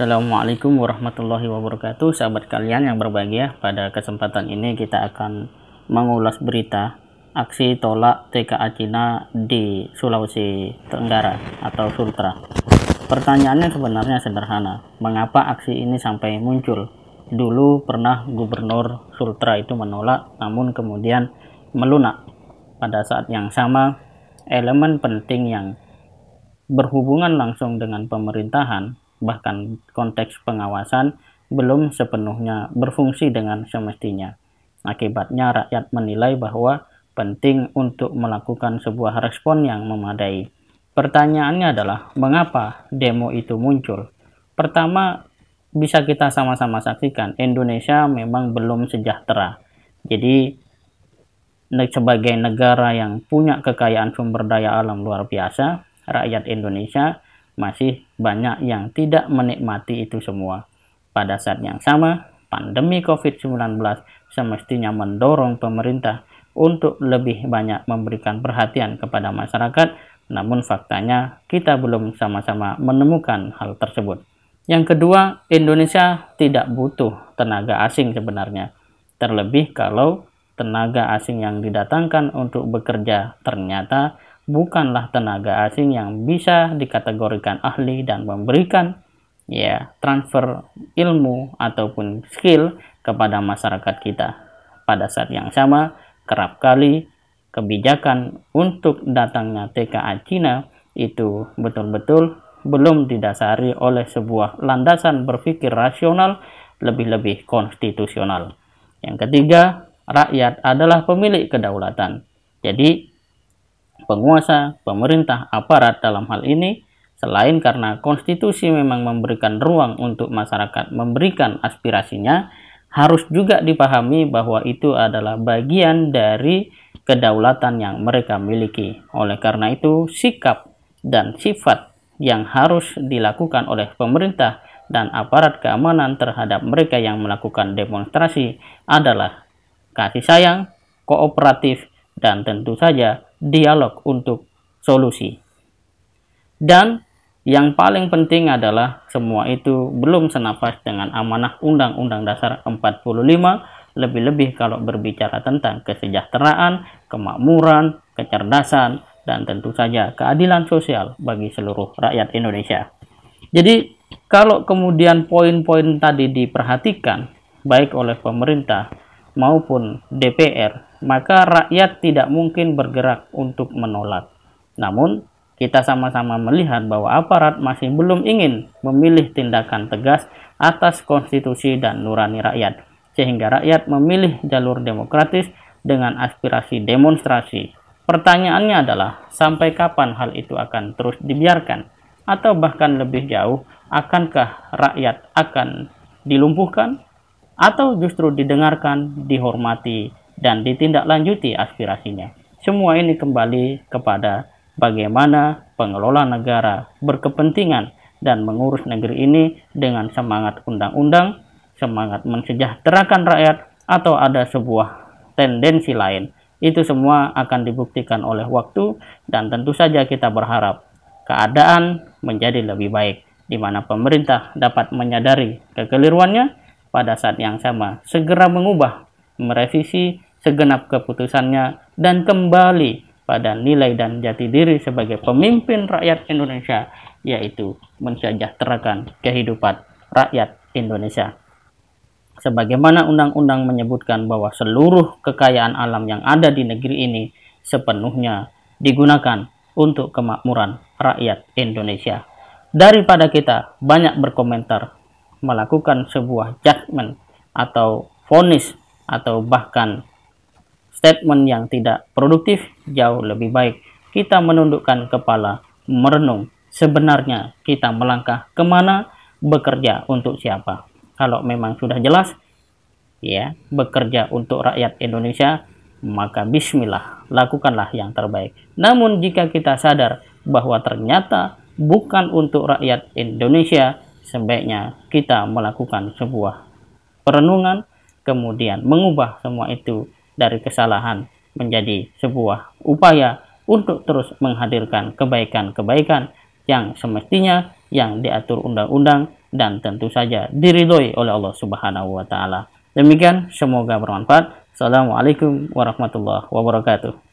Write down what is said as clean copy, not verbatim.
Assalamualaikum warahmatullahi wabarakatuh, sahabat kalian yang berbahagia. Pada kesempatan ini kita akan mengulas berita aksi tolak TKA Cina di Sulawesi Tenggara atau Sultra. Pertanyaannya sebenarnya sederhana, mengapa aksi ini sampai muncul? Dulu pernah Gubernur Sultra itu menolak, namun kemudian melunak. Pada saat yang sama, elemen penting yang berhubungan langsung dengan pemerintahan, bahkan konteks pengawasan, belum sepenuhnya berfungsi dengan semestinya. Akibatnya rakyat menilai bahwa penting untuk melakukan sebuah respon yang memadai. Pertanyaannya adalah, mengapa demo itu muncul? Pertama, bisa kita sama-sama saksikan, Indonesia memang belum sejahtera. Jadi, sebagai negara yang punya kekayaan sumber daya alam luar biasa, rakyat Indonesia masih banyak yang tidak menikmati itu semua. Pada saat yang sama, pandemi COVID-19 semestinya mendorong pemerintah untuk lebih banyak memberikan perhatian kepada masyarakat, namun faktanya kita belum sama-sama menemukan hal tersebut. Yang kedua, Indonesia tidak butuh tenaga asing sebenarnya. Terlebih kalau tenaga asing yang didatangkan untuk bekerja ternyata bukanlah tenaga asing yang bisa dikategorikan ahli dan memberikan transfer ilmu ataupun skill kepada masyarakat kita. Pada saat yang sama, kerap kali kebijakan untuk datangnya TKA Cina itu betul-betul belum didasari oleh sebuah landasan berpikir rasional, lebih-lebih konstitusional. Yang ketiga, rakyat adalah pemilik kedaulatan. Jadi, penguasa, pemerintah, aparat dalam hal ini, selain karena konstitusi memang memberikan ruang untuk masyarakat memberikan aspirasinya, harus juga dipahami bahwa itu adalah bagian dari kedaulatan yang mereka miliki. Oleh karena itu, sikap dan sifat yang harus dilakukan oleh pemerintah dan aparat keamanan terhadap mereka yang melakukan demonstrasi adalah kasih sayang, kooperatif, dan tentu saja dialog untuk solusi. Dan yang paling penting adalah semua itu belum senafas dengan amanah Undang-Undang Dasar 45, lebih-lebih kalau berbicara tentang kesejahteraan, kemakmuran, kecerdasan, dan tentu saja keadilan sosial bagi seluruh rakyat Indonesia. Jadi kalau kemudian poin-poin tadi diperhatikan baik oleh pemerintah maupun DPR, maka rakyat tidak mungkin bergerak untuk menolak. Namun, kita sama-sama melihat bahwa aparat masih belum ingin memilih tindakan tegas atas konstitusi dan nurani rakyat, sehingga rakyat memilih jalur demokratis dengan aspirasi demonstrasi. Pertanyaannya adalah, sampai kapan hal itu akan terus dibiarkan? Atau bahkan lebih jauh, akankah rakyat akan dilumpuhkan? Atau justru didengarkan, dihormati, dan ditindaklanjuti aspirasinya. Semua ini kembali kepada bagaimana pengelola negara berkepentingan dan mengurus negeri ini dengan semangat undang-undang, semangat mensejahterakan rakyat, atau ada sebuah tendensi lain. Itu semua akan dibuktikan oleh waktu, dan tentu saja kita berharap keadaan menjadi lebih baik, di mana pemerintah dapat menyadari kekeliruannya, pada saat yang sama segera mengubah, merevisi segenap keputusannya, dan kembali pada nilai dan jati diri sebagai pemimpin rakyat Indonesia, yaitu mensejahterakan kehidupan rakyat Indonesia. Sebagaimana undang-undang menyebutkan bahwa seluruh kekayaan alam yang ada di negeri ini sepenuhnya digunakan untuk kemakmuran rakyat Indonesia. Daripada kita banyak berkomentar, melakukan sebuah judgment atau vonis atau bahkan statement yang tidak produktif, jauh lebih baik kita menundukkan kepala, merenung sebenarnya kita melangkah kemana, bekerja untuk siapa. Kalau memang sudah jelas bekerja untuk rakyat Indonesia, maka bismillah, lakukanlah yang terbaik. Namun jika kita sadar bahwa ternyata bukan untuk rakyat Indonesia, sebaiknya kita melakukan sebuah perenungan, kemudian mengubah semua itu dari kesalahan menjadi sebuah upaya untuk terus menghadirkan kebaikan-kebaikan yang semestinya yang diatur undang-undang dan tentu saja diridhoi oleh Allah Subhanahu wa taala. Demikian, semoga bermanfaat. Assalamualaikum warahmatullahi wabarakatuh.